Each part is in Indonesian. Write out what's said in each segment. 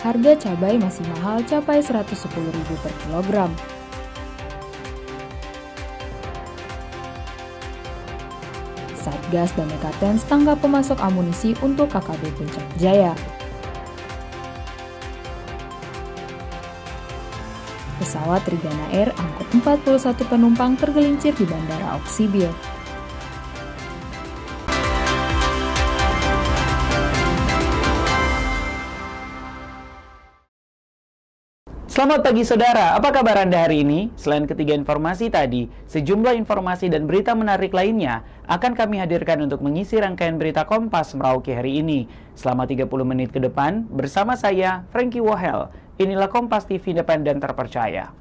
harga cabai masih mahal capai Rp110.000 per kilogram. Satgas dan Mekaten tangkap pemasok amunisi untuk KKB Puncak Jaya. Pesawat Trigana Air angkut 41 penumpang tergelincir di Bandara Oksibil. Selamat pagi saudara, apa kabar Anda hari ini? Selain ketiga informasi tadi, sejumlah informasi dan berita menarik lainnya akan kami hadirkan untuk mengisi rangkaian berita Kompas Merauke hari ini. Selama 30 menit ke depan, bersama saya, Frankie Wahel. Inilah Kompas TV independen terpercaya.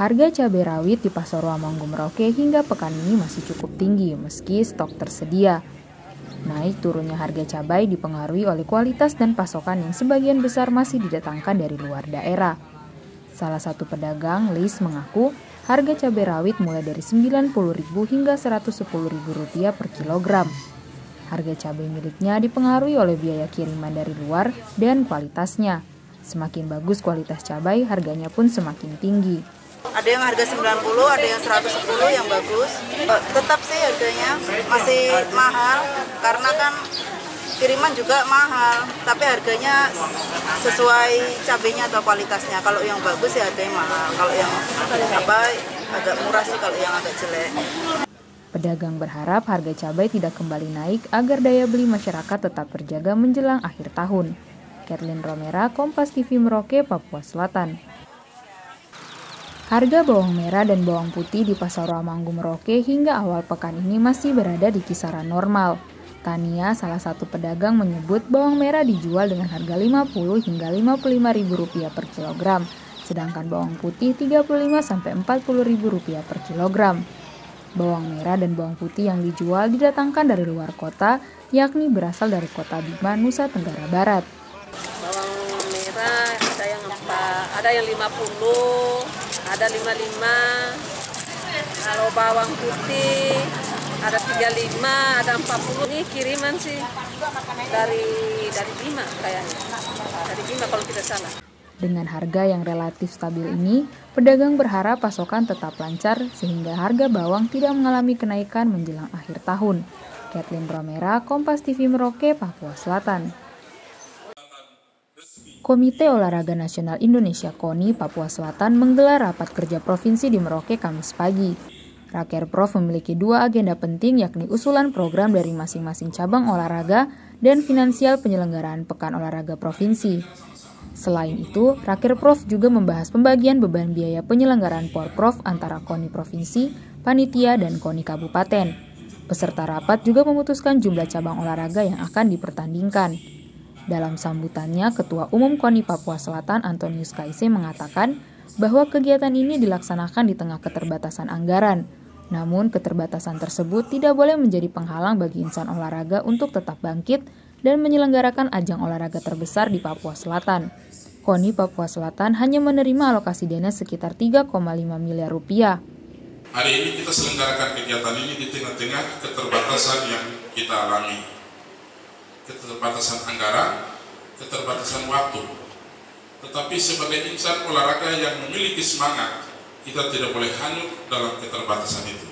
Harga cabai rawit di Pasar Roamanggung Merauke hingga pekan ini masih cukup tinggi meski stok tersedia. Naik turunnya harga cabai dipengaruhi oleh kualitas dan pasokan yang sebagian besar masih didatangkan dari luar daerah. Salah satu pedagang, Lis, mengaku harga cabai rawit mulai dari Rp90.000 hingga Rp110.000 per kilogram. Harga cabai miliknya dipengaruhi oleh biaya kiriman dari luar dan kualitasnya. Semakin bagus kualitas cabai, harganya pun semakin tinggi. Ada yang harga 90, ada yang 110 yang bagus. Tetap sih harganya masih mahal karena kan kiriman juga mahal, tapi harganya sesuai cabenya atau kualitasnya. Kalau yang bagus ya harganya mahal, kalau yang agak murah sih kalau yang agak jelek. Pedagang berharap harga cabai tidak kembali naik agar daya beli masyarakat tetap terjaga menjelang akhir tahun. Kathleen Romera, Kompas TV Merauke, Papua Selatan. Harga bawang merah dan bawang putih di Pasar Roamanggung Merauke hingga awal pekan ini masih berada di kisaran normal. Tania, salah satu pedagang, menyebut bawang merah dijual dengan harga Rp50 hingga Rp55.000 per kilogram, sedangkan bawang putih Rp35 sampai Rp40.000 per kilogram. Bawang merah dan bawang putih yang dijual didatangkan dari luar kota, yakni berasal dari Kota Bima, Nusa Tenggara Barat. Bawang merah ada yang 50, ada 55. Kalau bawang putih ada 35, ada 40. Ini kiriman sih dari Bima kayaknya. Dari Bima kalau tidak salah. Dengan harga yang relatif stabil ini, pedagang berharap pasokan tetap lancar sehingga harga bawang tidak mengalami kenaikan menjelang akhir tahun. Kathleen Romera, Kompas TV Merauke, Papua Selatan. Komite Olahraga Nasional Indonesia KONI Papua Selatan menggelar rapat kerja provinsi di Merauke Kamis pagi. Rakerprof memiliki dua agenda penting, yakni usulan program dari masing-masing cabang olahraga dan finansial penyelenggaraan Pekan Olahraga Provinsi. Selain itu, Rakerprof juga membahas pembagian beban biaya penyelenggaraan Porprov antara KONI Provinsi, Panitia, dan KONI Kabupaten. Peserta rapat juga memutuskan jumlah cabang olahraga yang akan dipertandingkan. Dalam sambutannya, Ketua Umum KONI Papua Selatan Antonius Kaise mengatakan bahwa kegiatan ini dilaksanakan di tengah keterbatasan anggaran. Namun, keterbatasan tersebut tidak boleh menjadi penghalang bagi insan olahraga untuk tetap bangkit dan menyelenggarakan ajang olahraga terbesar di Papua Selatan. KONI Papua Selatan hanya menerima alokasi dana sekitar Rp3,5 miliar. Hari ini kita selenggarakan kegiatan ini di tengah-tengah keterbatasan yang kita alami. Keterbatasan anggaran, keterbatasan waktu. Tetapi sebagai insan olahraga yang memiliki semangat, kita tidak boleh hanyut dalam keterbatasan itu.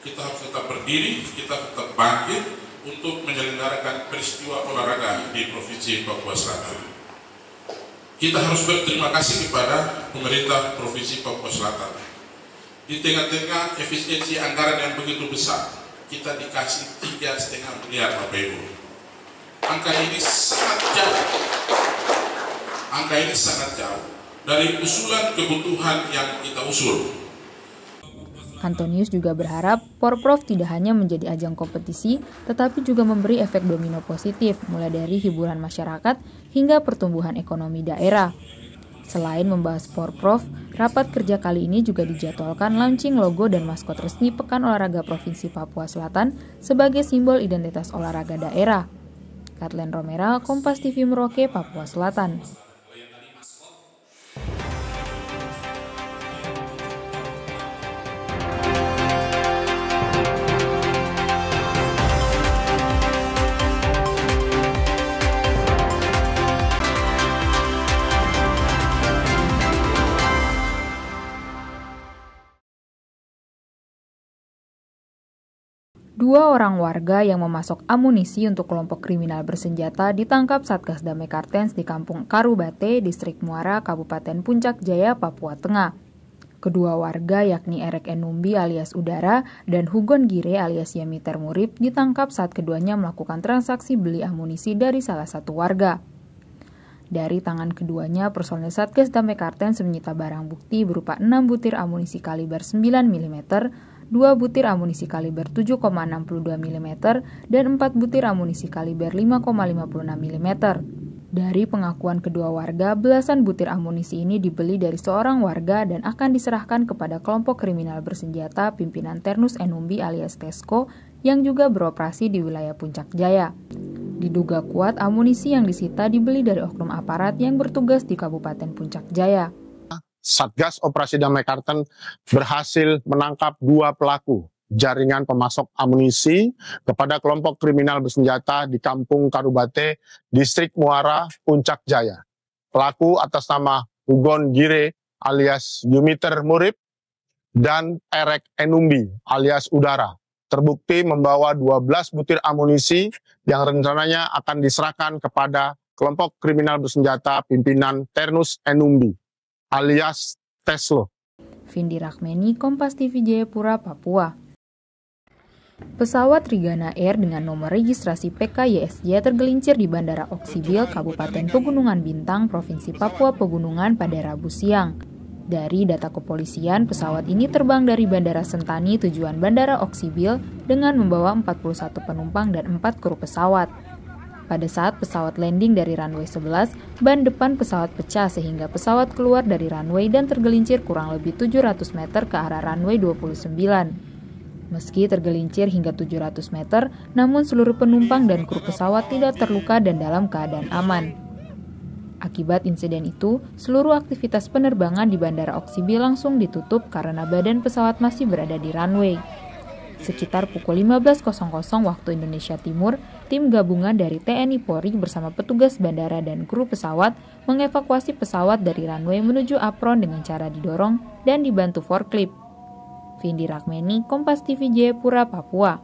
Kita harus tetap berdiri, kita tetap bangkit untuk menyelenggarakan peristiwa olahraga di Provinsi Papua Selatan. Kita harus berterima kasih kepada pemerintah Provinsi Papua Selatan. Di tengah-tengah efisiensi anggaran yang begitu besar, kita dikasih 3,5 miliar Bapak Ibu. Angka ini sangat jauh dari usulan kebutuhan yang kita usul. Antonius juga berharap Porprov tidak hanya menjadi ajang kompetisi, tetapi juga memberi efek domino positif, mulai dari hiburan masyarakat hingga pertumbuhan ekonomi daerah. Selain membahas Porprov, rapat kerja kali ini juga dijadwalkan launching logo dan maskot resmi Pekan Olahraga Provinsi Papua Selatan sebagai simbol identitas olahraga daerah. Kathleen Romera, Kompas TV Merauke, Papua Selatan. 2 orang warga yang memasok amunisi untuk kelompok kriminal bersenjata ditangkap Satgas Damai Kartens di Kampung Karubate, Distrik Muara, Kabupaten Puncak Jaya, Papua Tengah. Kedua warga yakni Erek Enumbi alias Udara dan Hugon Gire alias Yemiter Murib ditangkap saat keduanya melakukan transaksi beli amunisi dari salah satu warga. Dari tangan keduanya, personel Satgas Damai Kartens menyita barang bukti berupa 6 butir amunisi kaliber 9 mm, 2 butir amunisi kaliber 7,62 mm, dan 4 butir amunisi kaliber 5,56 mm. Dari pengakuan kedua warga, belasan butir amunisi ini dibeli dari seorang warga dan akan diserahkan kepada kelompok kriminal bersenjata pimpinan Ternus Enumbi alias Tesco yang juga beroperasi di wilayah Puncak Jaya. Diduga kuat amunisi yang disita dibeli dari oknum aparat yang bertugas di Kabupaten Puncak Jaya. Satgas Operasi Damai Kartens berhasil menangkap 2 pelaku jaringan pemasok amunisi kepada kelompok kriminal bersenjata di Kampung Karubate, Distrik Muara, Puncak Jaya. Pelaku atas nama Hugon Gire alias Yemiter Murib dan Erek Enumbi alias Udara terbukti membawa 12 butir amunisi yang rencananya akan diserahkan kepada kelompok kriminal bersenjata pimpinan Ternus Enumbi alias Teslo. Vindi Rakmeni, Kompas TV Jayapura, Papua. Pesawat Trigana Air dengan nomor registrasi PKYSJ tergelincir di Bandara Oksibil, Kabupaten Pegunungan Bintang, Provinsi Papua Pegunungan pada Rabu siang. Dari data kepolisian, pesawat ini terbang dari Bandara Sentani tujuan Bandara Oksibil dengan membawa 41 penumpang dan 4 kru pesawat. Pada saat pesawat landing dari runway 11, ban depan pesawat pecah sehingga pesawat keluar dari runway dan tergelincir kurang lebih 700 meter ke arah runway 29. Meski tergelincir hingga 700 meter, namun seluruh penumpang dan kru pesawat tidak terluka dan dalam keadaan aman. Akibat insiden itu, seluruh aktivitas penerbangan di Bandara Oksibil langsung ditutup karena badan pesawat masih berada di runway. Sekitar pukul 15.00 waktu Indonesia Timur, tim gabungan dari TNI Polri bersama petugas bandara dan kru pesawat mengevakuasi pesawat dari runway menuju apron dengan cara didorong dan dibantu forklift. Vindi Rakmeni, Kompas TV Jayapura, Papua.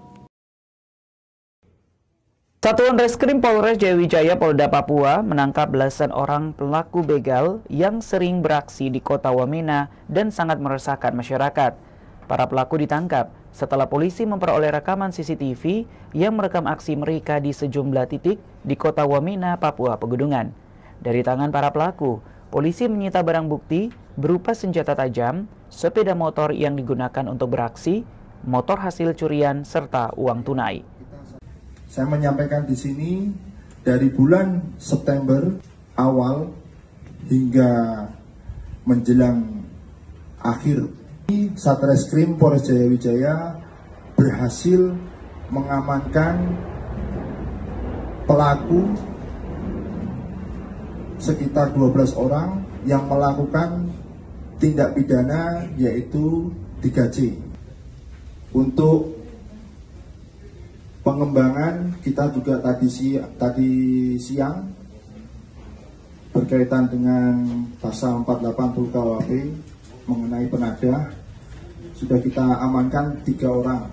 Satuan Reskrim Polres Jayawijaya Polda Papua menangkap belasan orang pelaku begal yang sering beraksi di Kota Wamena dan sangat meresahkan masyarakat. Para pelaku ditangkap setelah polisi memperoleh rekaman CCTV yang merekam aksi mereka di sejumlah titik di Kota Wamena, Papua Pegunungan. Dari tangan para pelaku, polisi menyita barang bukti berupa senjata tajam, sepeda motor yang digunakan untuk beraksi, motor hasil curian, serta uang tunai. Saya menyampaikan di sini dari bulan September awal hingga menjelang akhir, Satreskrim Polres Jayawijaya berhasil mengamankan pelaku sekitar 12 orang yang melakukan tindak pidana yaitu 3C. Untuk pengembangan kita juga tadi siang berkaitan dengan pasal 480 KUHP mengenai penadah, sudah kita amankan 3 orang.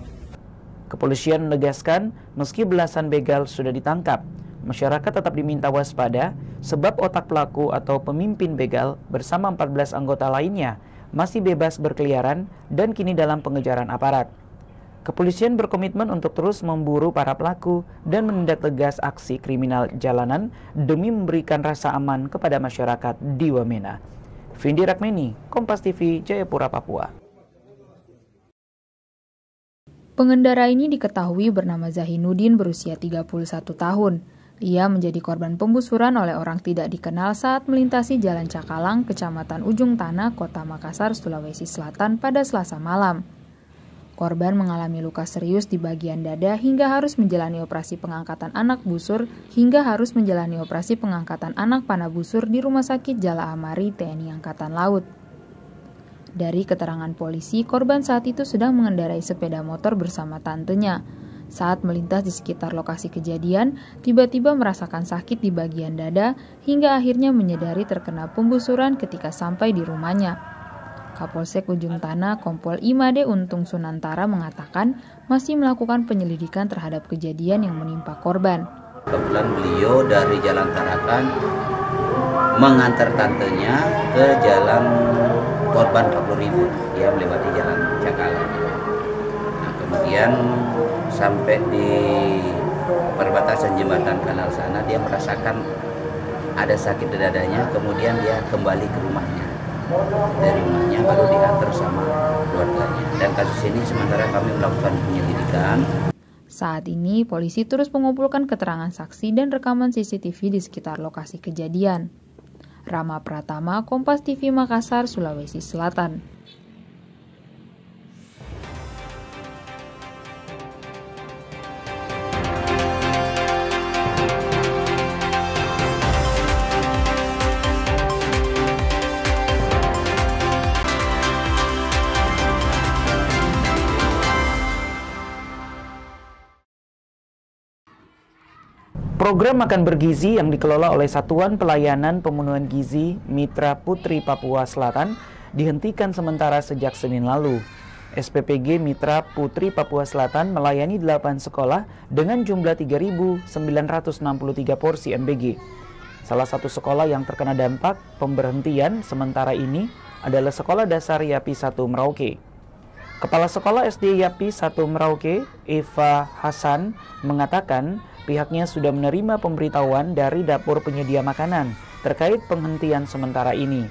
Kepolisian menegaskan meski belasan begal sudah ditangkap, masyarakat tetap diminta waspada sebab otak pelaku atau pemimpin begal bersama 14 anggota lainnya masih bebas berkeliaran dan kini dalam pengejaran aparat. Kepolisian berkomitmen untuk terus memburu para pelaku dan menindak tegas aksi kriminal jalanan demi memberikan rasa aman kepada masyarakat di Wamena. Vindi Rakmeni, Kompas TV, Jayapura, Papua. Pengendara ini diketahui bernama Zahinuddin berusia 31 tahun. Ia menjadi korban pembusuran oleh orang tidak dikenal saat melintasi Jalan Cakalang, Kecamatan Ujung Tanah, Kota Makassar, Sulawesi Selatan pada Selasa malam. Korban mengalami luka serius di bagian dada hingga harus menjalani operasi pengangkatan anak busur anak panah busur di Rumah Sakit Jala Amari TNI Angkatan Laut. Dari keterangan polisi, korban saat itu sedang mengendarai sepeda motor bersama tantenya. Saat melintas di sekitar lokasi kejadian, tiba-tiba merasakan sakit di bagian dada hingga akhirnya menyadari terkena pembusuran ketika sampai di rumahnya. Kapolsek Ujung Tanah Kompol Imade Untung Sunantara mengatakan masih melakukan penyelidikan terhadap kejadian yang menimpa korban. Kebetulan beliau dari Jalan Tarakan mengantar tantenya ke jalan korban 40.000. Dia melewati jalan Cakalang. Nah, kemudian sampai di perbatasan jembatan kanal sana dia merasakan ada sakit di dadanya, kemudian dia kembali ke rumahnya. Dari rumahnya baru diantar sama keluarganya. Dan kasus ini sementara kami melakukan penyelidikan. Saat ini polisi terus mengumpulkan keterangan saksi dan rekaman CCTV di sekitar lokasi kejadian. Rama Pratama, Kompas TV Makassar, Sulawesi Selatan. Program Makan Bergizi yang dikelola oleh Satuan Pelayanan Pemenuhan Gizi Mitra Putri Papua Selatan dihentikan sementara sejak Senin lalu. SPPG Mitra Putri Papua Selatan melayani 8 sekolah dengan jumlah 3.963 porsi MBG. Salah satu sekolah yang terkena dampak pemberhentian sementara ini adalah Sekolah Dasar Yapi 1 Merauke. Kepala Sekolah SD Yapi 1 Merauke, Eva Hasan, mengatakan pihaknya sudah menerima pemberitahuan dari dapur penyedia makanan terkait penghentian sementara ini.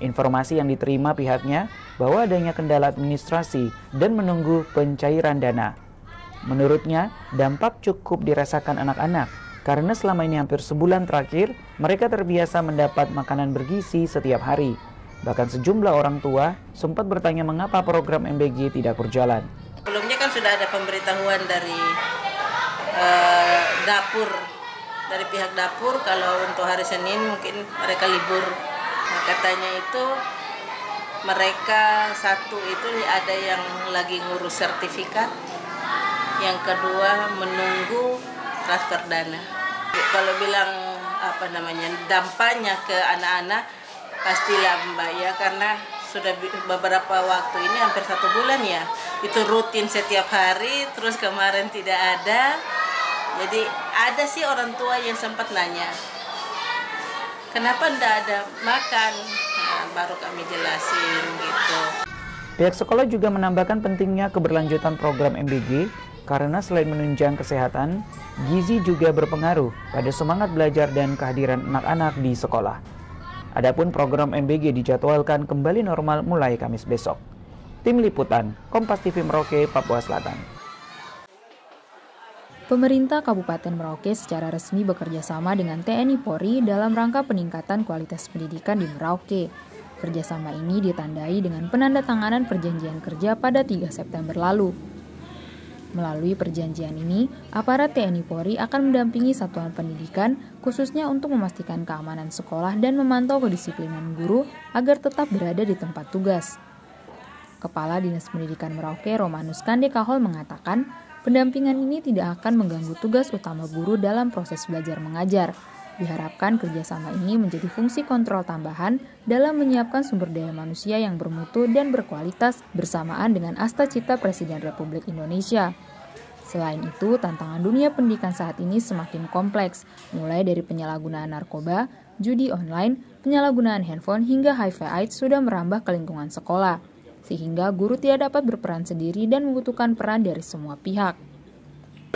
Informasi yang diterima pihaknya bahwa adanya kendala administrasi dan menunggu pencairan dana. Menurutnya, dampak cukup dirasakan anak-anak karena selama ini hampir sebulan terakhir mereka terbiasa mendapat makanan bergizi setiap hari. Bahkan sejumlah orang tua sempat bertanya mengapa program MBG tidak berjalan. Sebelumnya kan sudah ada pemberitahuan dari dapur, dari pihak dapur kalau untuk hari Senin mungkin mereka libur. Nah, katanya itu mereka satu itu ada yang lagi ngurus sertifikat, yang kedua menunggu transfer dana. Kalau bilang dampaknya ke anak-anak pastilah Mbak ya, karena sudah beberapa waktu ini hampir 1 bulan ya, itu rutin setiap hari, terus kemarin tidak ada. Jadi ada sih orang tua yang sempat nanya, kenapa enggak ada makan? Nah, baru kami jelasin gitu. Pihak sekolah juga menambahkan pentingnya keberlanjutan program MBG karena selain menunjang kesehatan, gizi juga berpengaruh pada semangat belajar dan kehadiran anak-anak di sekolah. Adapun program MBG dijadwalkan kembali normal mulai Kamis besok. Tim Liputan, Kompas TV Merauke, Papua Selatan. Pemerintah Kabupaten Merauke secara resmi bekerja sama dengan TNI Polri dalam rangka peningkatan kualitas pendidikan di Merauke. Kerjasama ini ditandai dengan penandatanganan perjanjian kerja pada 3 September lalu. Melalui perjanjian ini, aparat TNI Polri akan mendampingi satuan pendidikan khususnya untuk memastikan keamanan sekolah dan memantau kedisiplinan guru agar tetap berada di tempat tugas. Kepala Dinas Pendidikan Merauke Romanus Kandekahol mengatakan, pendampingan ini tidak akan mengganggu tugas utama guru dalam proses belajar mengajar. Diharapkan kerjasama ini menjadi fungsi kontrol tambahan dalam menyiapkan sumber daya manusia yang bermutu dan berkualitas bersamaan dengan Asta Cipta Presiden Republik Indonesia. Selain itu, tantangan dunia pendidikan saat ini semakin kompleks, mulai dari penyalahgunaan narkoba, judi online, penyalahgunaan handphone hingga HIV/AIDS sudah merambah ke lingkungan sekolah, sehingga guru tidak dapat berperan sendiri dan membutuhkan peran dari semua pihak.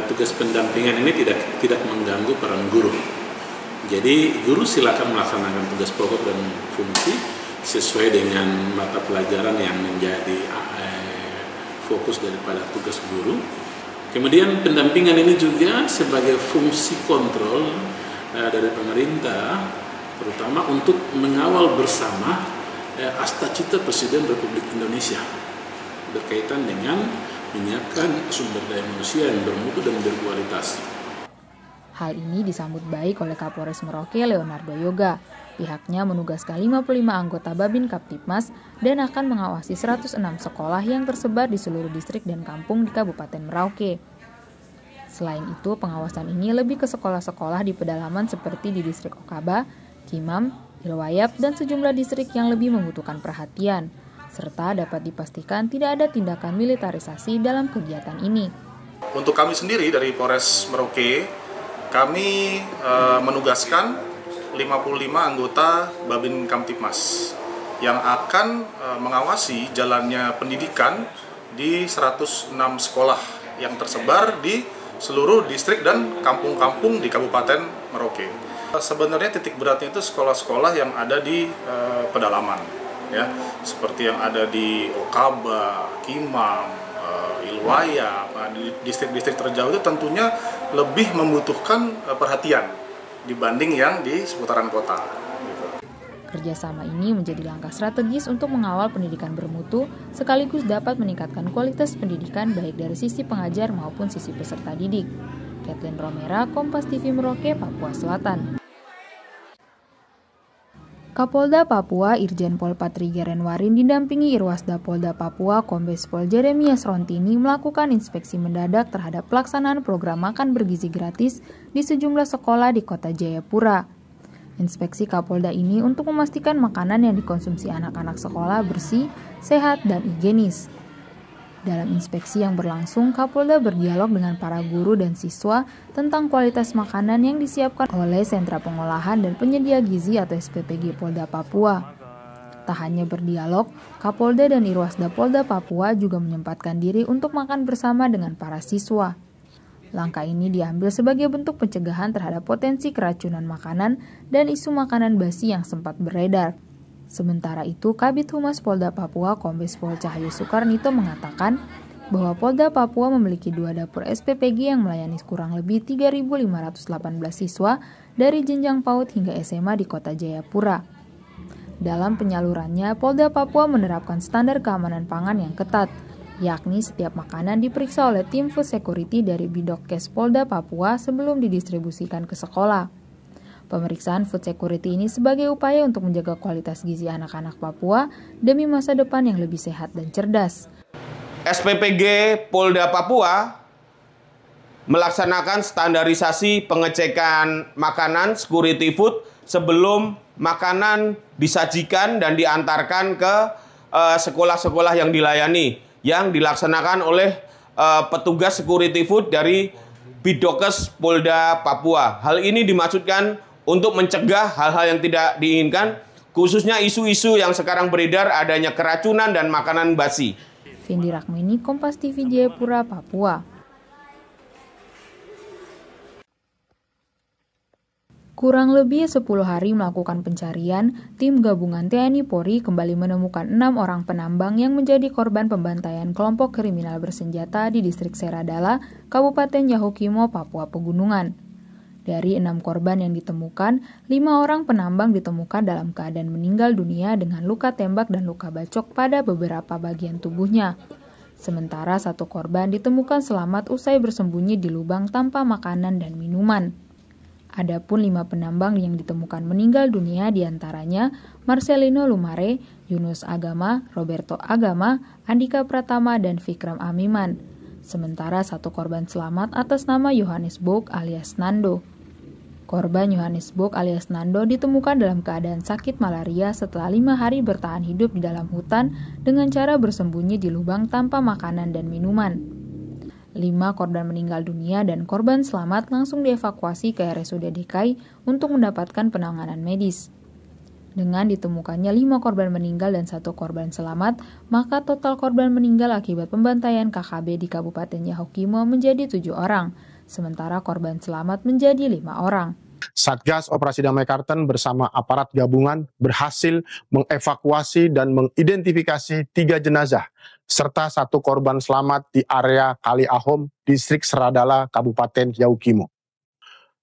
Tugas pendampingan ini tidak mengganggu peran guru. Jadi guru silakan melaksanakan tugas pokok dan fungsi sesuai dengan mata pelajaran yang menjadi fokus daripada tugas guru. Kemudian pendampingan ini juga sebagai fungsi kontrol dari pemerintah, terutama untuk mengawal bersama Asta Cipta Presiden Republik Indonesia berkaitan dengan menyiapkan sumber daya manusia yang bermutu dan berkualitas. Hal ini disambut baik oleh Kapolres Merauke Leonardo Yoga. Pihaknya menugaskan 55 anggota Babin Kaptipmas dan akan mengawasi 106 sekolah yang tersebar di seluruh distrik dan kampung di Kabupaten Merauke. Selain itu, pengawasan ini lebih ke sekolah-sekolah di pedalaman seperti di distrik Okaba, Kimam, Ilwayap, dan sejumlah distrik yang lebih membutuhkan perhatian. serta dapat dipastikan tidak ada tindakan militerisasi dalam kegiatan ini. Untuk kami sendiri dari Polres Merauke, kami menugaskan 55 anggota Babin Kamtipmas yang akan mengawasi jalannya pendidikan di 106 sekolah yang tersebar di seluruh distrik dan kampung-kampung di Kabupaten Merauke. Sebenarnya titik beratnya itu sekolah-sekolah yang ada di pedalaman, ya, seperti yang ada di Okaba, Kimam, Ilwaya, di distrik-distrik terjauh itu tentunya lebih membutuhkan perhatian dibanding yang di seputaran kota. Kerjasama ini menjadi langkah strategis untuk mengawal pendidikan bermutu, sekaligus dapat meningkatkan kualitas pendidikan baik dari sisi pengajar maupun sisi peserta didik. Kathleen Romera, Kompas TV Merauke, Papua Selatan. Kapolda Papua Irjen Pol Patri Gerenwarin didampingi Irwasda Polda Papua Kombes Pol Jeremias Rontini melakukan inspeksi mendadak terhadap pelaksanaan program makan bergizi gratis di sejumlah sekolah di Kota Jayapura. Inspeksi Kapolda ini untuk memastikan makanan yang dikonsumsi anak-anak sekolah bersih, sehat, dan higienis. Dalam inspeksi yang berlangsung, Kapolda berdialog dengan para guru dan siswa tentang kualitas makanan yang disiapkan oleh Sentra Pengolahan dan Penyedia Gizi atau SPPG Polda Papua. Tak hanya berdialog, Kapolda dan Irwasda Polda Papua juga menyempatkan diri untuk makan bersama dengan para siswa. Langkah ini diambil sebagai bentuk pencegahan terhadap potensi keracunan makanan dan isu makanan basi yang sempat beredar. Sementara itu, Kabid Humas Polda Papua Kombes Pol Cahyo Soekarnito mengatakan bahwa Polda Papua memiliki 2 dapur SPPG yang melayani kurang lebih 3.518 siswa dari jenjang PAUD hingga SMA di Kota Jayapura. Dalam penyalurannya, Polda Papua menerapkan standar keamanan pangan yang ketat, yakni setiap makanan diperiksa oleh tim food security dari Bidokes Polda Papua sebelum didistribusikan ke sekolah. Pemeriksaan food security ini sebagai upaya untuk menjaga kualitas gizi anak-anak Papua demi masa depan yang lebih sehat dan cerdas. SPPG Polda Papua melaksanakan standarisasi pengecekan makanan security food sebelum makanan disajikan dan diantarkan ke sekolah-sekolah yang dilayani, yang dilaksanakan oleh petugas security food dari Bidokes Polda Papua. Hal ini dimaksudkan untuk mencegah hal-hal yang tidak diinginkan, khususnya isu-isu yang sekarang beredar adanya keracunan dan makanan basi. Vindi Rakmini, Kompas TV Jayapura, Papua. Kurang lebih 10 hari melakukan pencarian, tim gabungan TNI Polri kembali menemukan 6 orang penambang yang menjadi korban pembantaian kelompok kriminal bersenjata di distrik Seradala, Kabupaten Yahukimo, Papua Pegunungan. Dari 6 korban yang ditemukan, 5 orang penambang ditemukan dalam keadaan meninggal dunia dengan luka tembak dan luka bacok pada beberapa bagian tubuhnya. Sementara 1 korban ditemukan selamat usai bersembunyi di lubang tanpa makanan dan minuman. Adapun 5 penambang yang ditemukan meninggal dunia diantaranya Marcelino Lumare, Yunus Agama, Roberto Agama, Andika Pratama, dan Fikram Amiman. Sementara 1 korban selamat atas nama Yohanes Bok alias Nando. Korban Yohanes Bok alias Nando ditemukan dalam keadaan sakit malaria setelah 5 hari bertahan hidup di dalam hutan dengan cara bersembunyi di lubang tanpa makanan dan minuman. 5 korban meninggal dunia dan korban selamat langsung dievakuasi ke RSUD DKI untuk mendapatkan penanganan medis. Dengan ditemukannya 5 korban meninggal dan 1 korban selamat, maka total korban meninggal akibat pembantaian KKB di Kabupaten Yahukimo menjadi 7 orang, sementara korban selamat menjadi 5 orang. Satgas Operasi Damai Karten bersama aparat gabungan berhasil mengevakuasi dan mengidentifikasi 3 jenazah, serta 1 korban selamat di area Kali Ahom, Distrik Seradala, Kabupaten Yahukimo.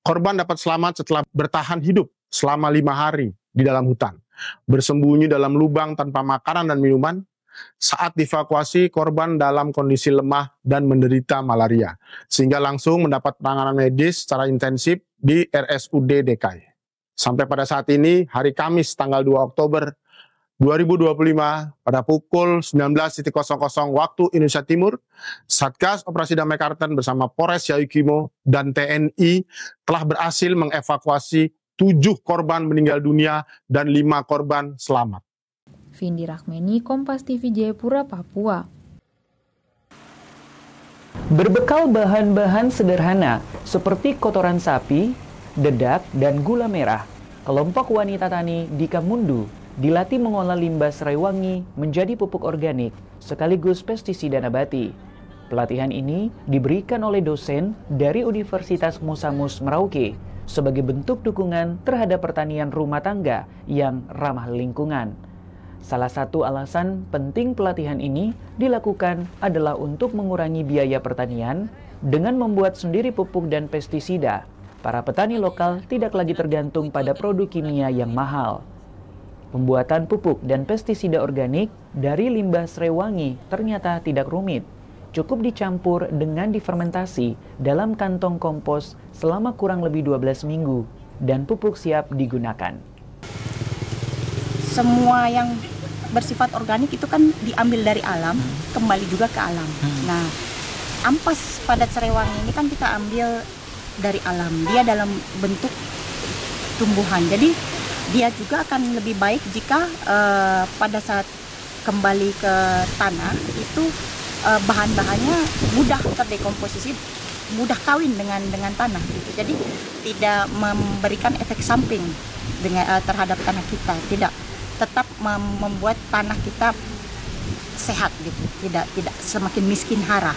Korban dapat selamat setelah bertahan hidup selama 5 hari di dalam hutan, bersembunyi dalam lubang tanpa makanan dan minuman. Saat dievakuasi, korban dalam kondisi lemah dan menderita malaria, sehingga langsung mendapat penanganan medis secara intensif di RSUD DKI. Sampai pada saat ini, hari Kamis tanggal 2 Oktober 2025, pada pukul 19.00 waktu Indonesia Timur, Satgas Operasi Damai Karten bersama Polres Yahukimo dan TNI telah berhasil mengevakuasi 7 korban meninggal dunia dan 5 korban selamat. Vindi Rahmeni, Kompas TV Jayapura, Papua. Berbekal bahan-bahan sederhana seperti kotoran sapi, dedak, dan gula merah, kelompok wanita tani di Kamundu dilatih mengolah limbah serai wangi menjadi pupuk organik sekaligus pestisida nabati. Pelatihan ini diberikan oleh dosen dari Universitas Musamus Merauke sebagai bentuk dukungan terhadap pertanian rumah tangga yang ramah lingkungan. Salah satu alasan penting pelatihan ini dilakukan adalah untuk mengurangi biaya pertanian dengan membuat sendiri pupuk dan pestisida. Para petani lokal tidak lagi tergantung pada produk kimia yang mahal. Pembuatan pupuk dan pestisida organik dari limbah serai wangi ternyata tidak rumit. Cukup dicampur dengan difermentasi dalam kantong kompos selama kurang lebih 12 minggu dan pupuk siap digunakan. Semua yang bersifat organik itu kan diambil dari alam, kembali juga ke alam. Nah, ampas padat serai wangi ini kan kita ambil dari alam, dia dalam bentuk tumbuhan. Jadi dia juga akan lebih baik jika pada saat kembali ke tanah itu bahan-bahannya mudah terdekomposisi, mudah kawin dengan tanah gitu. Jadi tidak memberikan efek samping terhadap tanah kita, tidak, tetap membuat tanah kita sehat gitu, tidak semakin miskin hara.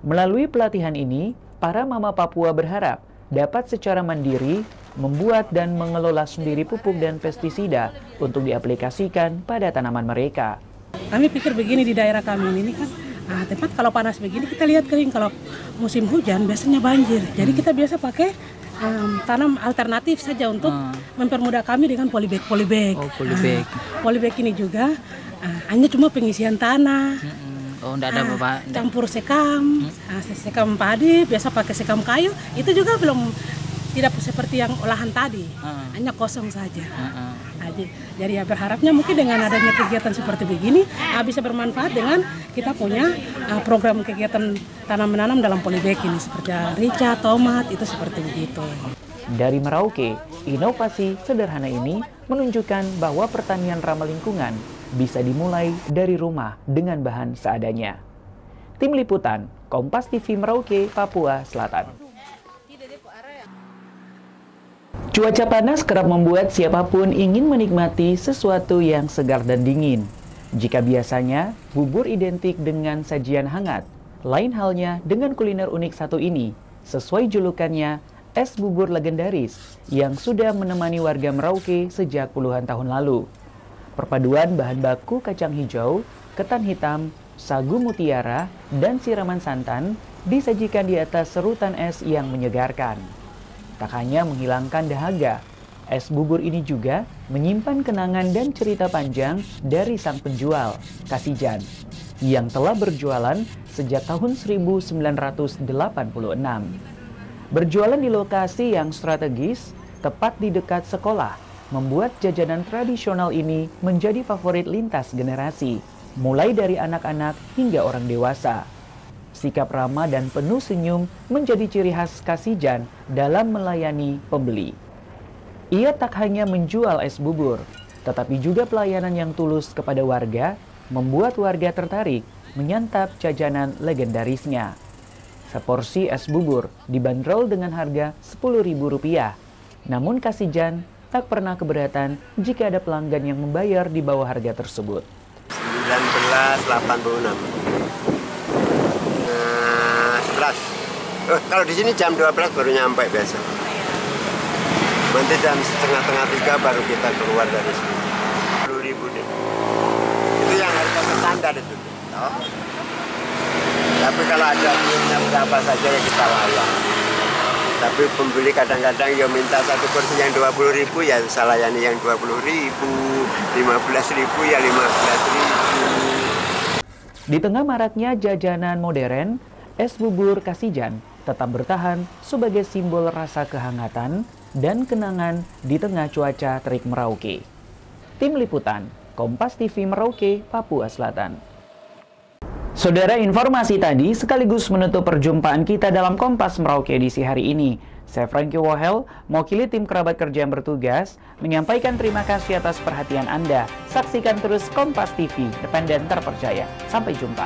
Melalui pelatihan ini, para mama Papua berharap dapat secara mandiri membuat dan mengelola sendiri pupuk dan pestisida untuk diaplikasikan pada tanaman mereka. Kami pikir begini, di daerah kami ini kan tempat kalau panas begini kita lihat kering, kalau musim hujan biasanya banjir. Jadi kita biasa pakai tanam alternatif saja untuk mempermudah kami dengan polybag. Polybag ini juga hanya cuma pengisian tanah. Enggak ada bapak. Campur sekam, sekam padi, biasa pakai sekam kayu. Itu juga belum tidak seperti yang olahan tadi, hanya kosong saja. Jadi ya berharapnya mungkin dengan adanya kegiatan seperti begini bisa bermanfaat dengan kita punya program kegiatan tanam-menanam dalam polybag ini seperti rica, tomat, itu seperti begitu. Dari Merauke, inovasi sederhana ini menunjukkan bahwa pertanian ramah lingkungan bisa dimulai dari rumah dengan bahan seadanya. Tim Liputan, Kompas TV Merauke, Papua Selatan. Cuaca panas kerap membuat siapapun ingin menikmati sesuatu yang segar dan dingin. Jika biasanya bubur identik dengan sajian hangat, lain halnya dengan kuliner unik satu ini, sesuai julukannya, es bubur legendaris yang sudah menemani warga Merauke sejak puluhan tahun lalu. Perpaduan bahan baku kacang hijau, ketan hitam, sagu mutiara, dan siraman santan disajikan di atas serutan es yang menyegarkan. Tak hanya menghilangkan dahaga, es bubur ini juga menyimpan kenangan dan cerita panjang dari sang penjual, Kasijan, yang telah berjualan sejak tahun 1986. Berjualan di lokasi yang strategis, tepat di dekat sekolah, membuat jajanan tradisional ini menjadi favorit lintas generasi, mulai dari anak-anak hingga orang dewasa. Sikap ramah dan penuh senyum menjadi ciri khas Kasijan dalam melayani pembeli. Ia tak hanya menjual es bubur, tetapi juga pelayanan yang tulus kepada warga, membuat warga tertarik menyantap jajanan legendarisnya. Seporsi es bubur dibanderol dengan harga Rp10.000. Namun Kasijan tak pernah keberatan jika ada pelanggan yang membayar di bawah harga tersebut. 1986. Kalau di sini jam 12 baru nyampe biasa. Nanti jam setengah 3 baru kita keluar dari sini. 10.000 deh. Itu yang harga standar itu. Oh. Tapi kalau ada punya berapa saja ya kita layan. Tapi pembeli kadang-kadang ya minta satu porsi yang 20.000 ya saya layani yang 20.000, 15.000 ya 15.000. Di tengah maraknya jajanan modern, es bubur Kasijan tetap bertahan sebagai simbol rasa kehangatan dan kenangan di tengah cuaca terik Merauke. Tim Liputan, Kompas TV Merauke, Papua Selatan. Saudara, informasi tadi sekaligus menutup perjumpaan kita dalam Kompas Merauke edisi hari ini. Saya Franky Wohel, mewakili tim kerabat kerja yang bertugas, menyampaikan terima kasih atas perhatian Anda. Saksikan terus Kompas TV, independen terpercaya. Sampai jumpa.